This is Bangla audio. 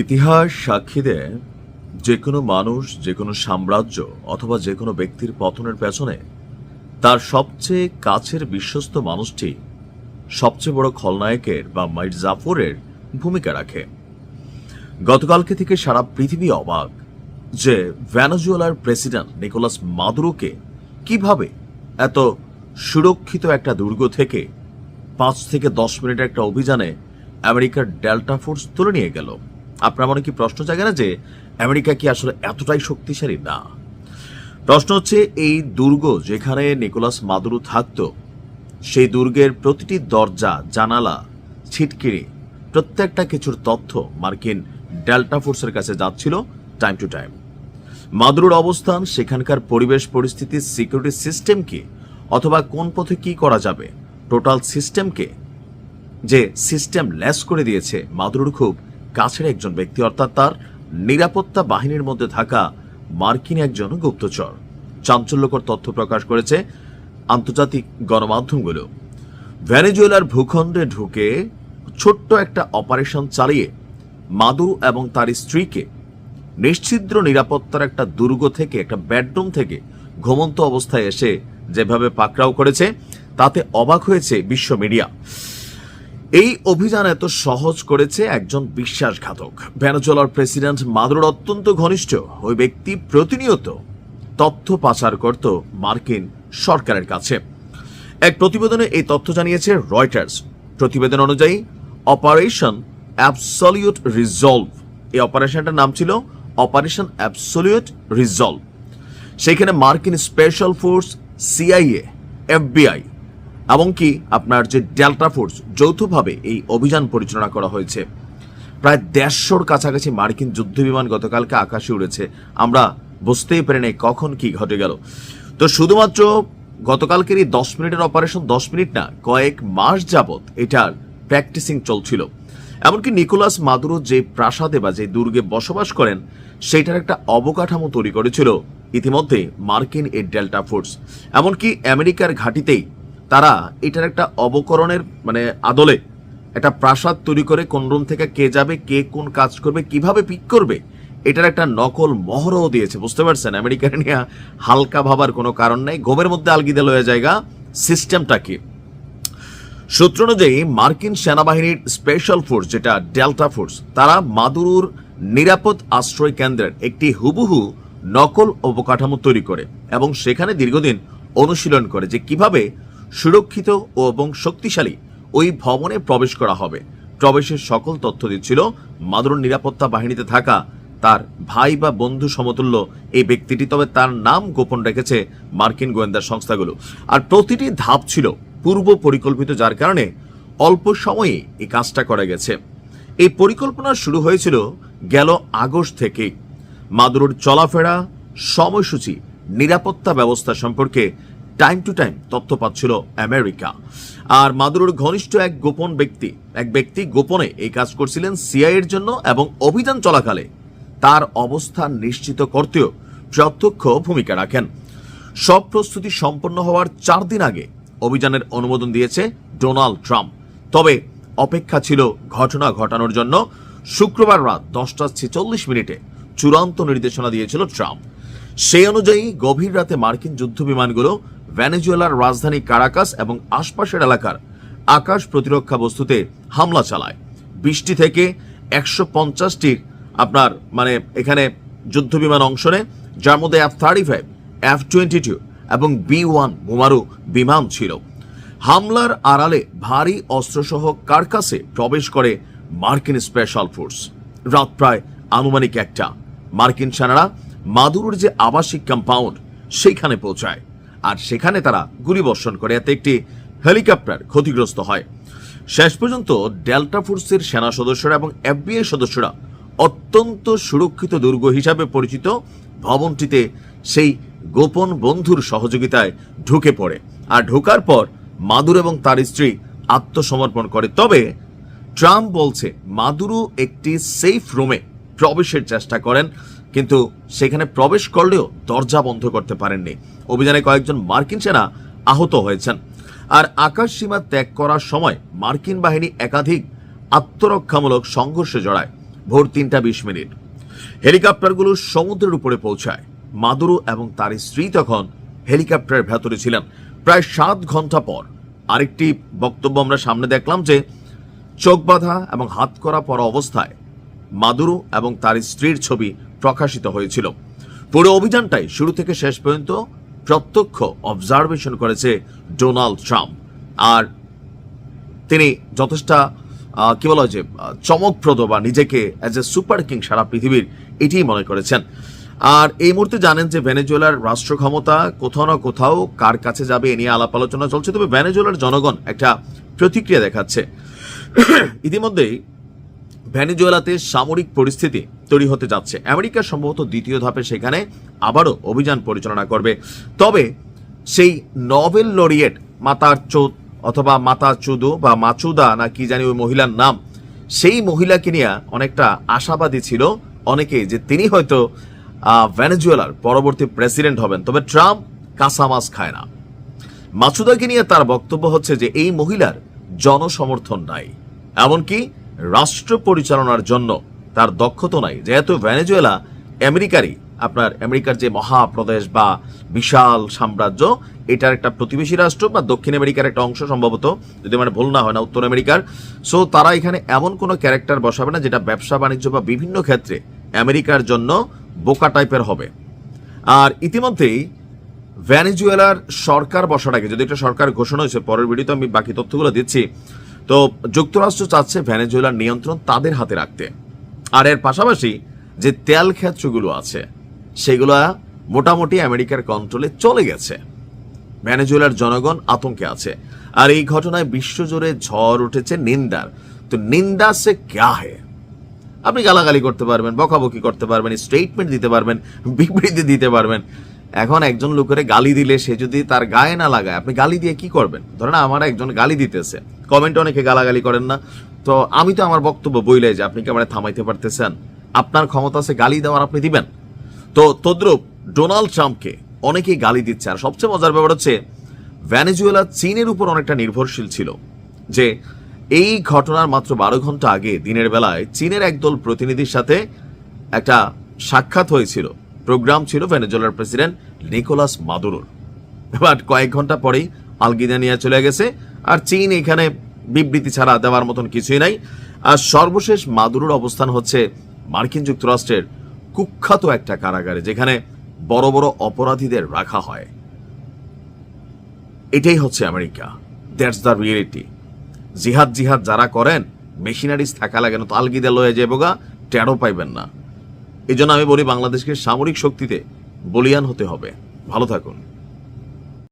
ইতিহাস সাক্ষী দেয় যে কোনো মানুষ, যে কোনো সাম্রাজ্য অথবা যে কোনো ব্যক্তির পতনের পেছনে তার সবচেয়ে কাছের বিশ্বস্ত মানুষটি সবচেয়ে বড় খলনায়কের বা মির্জাফরের ভূমিকা রাখে। গতকালকে থেকে সারা পৃথিবী অবাক যে ভেনেজুয়েলার প্রেসিডেন্ট নিকোলাস মাদুরোকে কিভাবে এত সুরক্ষিত একটা দুর্গ থেকে 5 থেকে 10 মিনিটের একটা অভিযানে আমেরিকার ডেল্টা ফোর্স তুলে নিয়ে গেল। আপনার মনে কি প্রশ্ন জাগে না যে আমেরিকা কি আসলে এতটাই শক্তিশালী? না, প্রশ্ন হচ্ছে এই দুর্গ যেখানে নিকোলাস মাদুরো থাকত, সেই দুর্গের প্রতিটি দরজা, জানালা, ছিটকিনি, প্রত্যেকটা কিছুর তথ্য মার্কিন ডেল্টা ফোর্সের কাছে যাচ্ছিল টাইম টু টাইম। মাদুরোর অবস্থান, সেখানকার পরিবেশ পরিস্থিতি, সিকিউরিটি সিস্টেম কি, অথবা কোন পথে কি করা যাবে, টোটাল সিস্টেমকে যে সিস্টেম লেস করে দিয়েছে মাদুরোর খুব কাছের একজন ব্যক্তি, অর্থাৎ তার নিরাপত্তা বাহিনীর মধ্যে থাকা মার্কিন একজন গুপ্তচর। চাঞ্চল্যকর তথ্য প্রকাশ করেছে আন্তর্জাতিক গণমাধ্যমগুলো। ভেনেজুয়েলার ভূখণ্ডে ঢুকে ছোট্ট একটা অপারেশন চালিয়ে মাদুরো এবং তার স্ত্রীকে নিশ্ছিদ্র নিরাপত্তার একটা দুর্গ থেকে, একটা বেডরুম থেকে ঘুমন্ত অবস্থায় এসে যেভাবে পাকড়াও করেছে, তাতে অবাক হয়েছে বিশ্ব মিডিয়া। এই অভিযান এত সহজ করেছে একজন বিশ্বাসঘাতক। ভেনেজুয়েলার প্রেসিডেন্ট মাদুরোর অত্যন্ত ঘনিষ্ঠ ওই ব্যক্তি প্রতিনিয়ত তথ্য পাচার করত মার্কিন সরকারের কাছে। এক প্রতিবেদনে এই তথ্য জানিয়েছে রয়টার্স। প্রতিবেদন অনুযায়ী অপারেশন অ্যাবসলিউট রিজলভ, এই অপারেশনটার নাম ছিল অপারেশন অ্যাবসলিউট রিজলভ। সেখানে মার্কিন স্পেশাল ফোর্স, সিআইএ, এফবিআই এমনকি আপনার যে ডেল্টা ফোর্স যৌথভাবে এই অভিযান পরিচালনা করা হয়েছে। প্রায় 150-র কাছাকাছি মার্কিন যুদ্ধবিমান গতকালকে আকাশে উড়েছে। আমরা বুঝতেই পারি নাই কখন কি ঘটে গেল। তো শুধুমাত্র গতকালকের এই 10 মিনিটের অপারেশন 10 মিনিট না, কয়েক মাস যাবত এটার প্র্যাকটিসিং চলছিল। এমনকি নিকোলাস মাদুরো যে প্রাসাদে বা যে দুর্গে বসবাস করেন, সেইটার একটা অবকাঠামো তৈরি করেছিল ইতিমধ্যে মার্কিন এই ডেল্টা ফোর্স। এমনকি আমেরিকার ঘাঁটিতেই তারা এটার একটা অবকরণের আদলে একটা প্রাসাদ তৈরি করে কোন রুম থেকে কে যাবে, কে কোন কাজ করবে, কিভাবে পিক করবে, এটার একটা নকল মহরও দিয়েছে। বুঝতে পারছেন, আমেরিকার নিয়ে হালকা ভাবার কোনো কারণ নেই। ঘুমের মধ্যে আলগিদে লয়ে জায়গা সিস্টেমটা কি। সূত্র অনুযায়ী মার্কিন সেনাবাহিনীর স্পেশাল ফোর্স, যেটা ডেল্টা ফোর্স, তারা মাদুরোর নিরাপদ আশ্রয় কেন্দ্রের একটি হুবহু নকল অবকাঠামো তৈরি করে এবং সেখানে দীর্ঘদিন অনুশীলন করে যে কিভাবে সুরক্ষিত এবং শক্তিশালী ওই ভবনে প্রবেশ করা হবে। প্রবেশের সকল তথ্য দিচ্ছিল মাদুরোর নিরাপত্তা বাহিনীতে থাকা তার ভাই বা বন্ধু সমতুল্য এই ব্যক্তিটি। তবে তার নাম গোপন রেখেছে মার্কিন গোয়েন্দা সংস্থাগুলো। আর প্রতিটি ধাপ ছিল পূর্ব পরিকল্পিত, যার কারণে অল্প সময়ে এই কাজটা করা গেছে। এই পরিকল্পনা শুরু হয়েছিল গেল আগস্ট থেকেই। মাদুরোর চলাফেরা, সময়সূচি, নিরাপত্তা ব্যবস্থা সম্পর্কে টাইম টু টাইম তথ্য পাচ্ছিল আমেরিকা। আর মাদুরোর ঘনিষ্ঠ এক ব্যক্তি গোপনে এই কাজ করছিলেন সিআইএর জন্য এবং অভিযান চলাকালে তার অবস্থান নিশ্চিত করতেও প্রত্যক্ষ ভূমিকা রাখেন। সব প্রস্তুতি সম্পন্ন হওয়ার 4 দিন আগে অভিযানের অনুমোদন দিয়েছে ডোনাল্ড ট্রাম্প। তবে অপেক্ষা ছিল ঘটনা ঘটানোর জন্য। শুক্রবার রাত 10:46 চূড়ান্ত নির্দেশনা দিয়েছিল ট্রাম্প। সেই অনুযায়ী গভীর রাতে মার্কিন যুদ্ধবিমানগুলো ভেনেজুয়েলার রাজধানী কারাকাস এবং আশপাশের এলাকার আকাশ প্রতিরক্ষা বস্তুতে হামলা চালায়। 20টি থেকে 150টির এখানে যুদ্ধবিমান অংশ নেয়, যার মধ্যে F-35, F-22 এবং B-1 বোমারু বিমান ছিল। হামলার আড়ালে ভারী অস্ত্রসহ কারকাসে প্রবেশ করে মার্কিন স্পেশাল ফোর্স। রাত প্রায় আনুমানিক 1টা মার্কিন সেনারা মাদুরোর যে আবাসিক কম্পাউন্ড সেইখানে পৌঁছায়, আর সেখানে তারা গুলিবর্ষণ করে। এতে একটি হেলিকপ্টার ক্ষতিগ্রস্ত হয়। শেষ পর্যন্ত ডেল্টা ফোর্সের সেনা সদস্যরা এবং এফবিআই সদস্যরা অত্যন্ত সুরক্ষিত দুর্গ হিসাবে পরিচিত ভবনটিতে সেই গোপন বন্ধুর সহযোগিতায় ঢুকে পড়ে। আর ঢোকার পর মাদুরো এবং তার স্ত্রী আত্মসমর্পণ করে। তবে ট্রাম্প বলছে মাদুরো একটি সেফ রুমে প্রবেশের চেষ্টা করেন, কিন্তু সেখানে প্রবেশ করলেও দরজা বন্ধ করতে পারেননি। অভিযানে কয়েকজন মার্কিন সেনা আহত হয়েছেন। আর আকাশ সীমা ত্যাগ করার সময় মার্কিন বাহিনী একাধিক আত্মরক্ষামূলক সংঘর্ষে জড়ায়। ভোর 3:20 হেলিকপ্টারগুলো সমুদ্রের উপরে পৌঁছায়। মাদুরো এবং তার স্ত্রী তখন হেলিকপ্টারের ভেতরে ছিলেন। প্রায় 7 ঘন্টা পর আরেকটি বক্তব্য আমরা সামনে দেখলাম যে চোখ বাঁধা এবং হাত করা পরা অবস্থায় মাদুরো এবং তার স্ত্রীর ছবি প্রকাশিত হয়েছিল। পুরো অভিযানটাই শুরু থেকে শেষ পর্যন্ত প্রত্যক্ষ অবজারভেশন করেছে ডোনাল্ড ট্রাম্প। আর তিনি যথেষ্ট কি বলা হয় যে চমকপ্রদ বা নিজেকে অ্যাজ এ সুপার কিং সারা পৃথিবীর এটি মনে করেছেন। আর এই মুহূর্তে জানেন যে ভেনেজুয়েলার রাষ্ট্র ক্ষমতা কোথাও না কোথাও কার কাছে যাবে এ নিয়ে আলাপ আলোচনা চলছে। তবে ভেনেজুয়েলার জনগণ একটা প্রতিক্রিয়া দেখাচ্ছে। ইতিমধ্যেই ভেনেজুয়েলাতে সামরিক পরিস্থিতি তৈরি হতে যাচ্ছে। আমেরিকা সম্ভবত দ্বিতীয় ধাপে সেখানে আবারও অভিযান পরিচালনা করবে। তবে সেই নোবেল লরিয়েট মাতার চোদ অথবা মাতা চুদু বা মাচুদা না কি জানি ওই মহিলার নাম, সেই মহিলাকে নিয়ে অনেকটা আশাবাদী ছিল অনেকেই যে তিনি হয়তো ভেনেজুয়েলার পরবর্তী প্রেসিডেন্ট হবেন। তবে ট্রাম্প কাঁচা মাছ খায় না। মাচুদাকে নিয়ে তার বক্তব্য হচ্ছে যে এই মহিলার জনসমর্থন নাই, এমনকি রাষ্ট্র পরিচালনার জন্য তার দক্ষতা নাই। যেহেতু ভেনেজুয়েলা আমেরিকার যে মহাপ্রদেশ বা বিশাল সাম্রাজ্য, এটার একটা প্রতিবেশী রাষ্ট্র বা দক্ষিণ আমেরিকার একটা অংশ সম্ভবত, যদি মানে ভুল না হয় না, উত্তর আমেরিকার। সো তারা এখানে এমন কোনো ক্যারেক্টার বসাবে না যেটা ব্যবসা বাণিজ্য বা বিভিন্ন ক্ষেত্রে আমেরিকার জন্য বোকা টাইপের হবে। আর ইতিমধ্যেই ভেনেজুয়েলার সরকার বসার আগে, যদি একটা সরকার ঘোষণা হয়েছে, পরের ভিডিওতে আমি বাকি তথ্যগুলো দিচ্ছি, তো যুক্তরাষ্ট্র চাচ্ছে ভেনেজুয়েলার নিয়ন্ত্রণ তাদের হাতে রাখতে। আর এর পাশাপাশি যে তেল ক্ষেত্রগুলো আছে সেগুলো মোটামুটি আমেরিকার কন্ট্রোলে চলে গেছে। ভেনেজুয়েলার জনগণ আতঙ্কে আছে। আর এই ঘটনায় বিশ্বজুড়ে ঝড় উঠেছে নিন্দার। তো নিন্দা সে ক্যা হে, আপনি গালাগালি করতে পারবেন, বকাবকি করতে পারবেন, স্টেটমেন্ট দিতে পারবেন, বিবৃতি দিতে পারবেন। এখন একজন লোকের গালি দিলে সে যদি তার গায়ে না লাগায়, আপনি গালি দিয়ে কি করবেন? ধরেন আমার একজন গালি দিতেছে, কমেন্টে অনেকে গালাগালি করেন না, তো আমি তো আমার বক্তব্য বইলাই যে আপনি কি আমার থামাইতে পারতেছেন? আপনার ক্ষমতা আছে গালি দেওয়ার, আপনি দিবেন। তো তদ্রুপ ডোনাল্ড ট্রাম্পকে অনেকেই গালি দিচ্ছে। আর সবচেয়ে মজার ব্যাপার হচ্ছে ভেনেজুয়েলা চীনের উপর অনেকটা নির্ভরশীল ছিল। যে এই ঘটনার মাত্র 12 ঘন্টা আগে দিনের বেলায় চীনের একদল প্রতিনিধির সাথে একটা সাক্ষাৎ হয়েছিল, প্রোগ্রাম ছিল ভেনেজুয়েলার প্রেসিডেন্ট নিকোলাস মাদুরোর। বাট কয়েক ঘন্টা পরেই আলগিদা নিয়ে চলে গেছে। আর চীন এখানে বিবৃতি ছাড়া দেওয়ার মতন কিছুই নাই। আর সর্বশেষ মাদুরোর অবস্থান হচ্ছে মার্কিন যুক্তরাষ্ট্রের কুখ্যাত একটা কারাগারে, যেখানে বড় বড় অপরাধীদের রাখা হয়। এটাই হচ্ছে আমেরিকা। That's the reality. জিহাদ যারা করেন, মেশিনারিজ থাকা লাগে না, তো আলগিদা লয়ে যাবগা, টেরও পাইবেন না। এই জন্য আমি বলি বাংলাদেশকে সামরিক শক্তিতে বলিয়ান হতে হবে। ভালো থাকুন।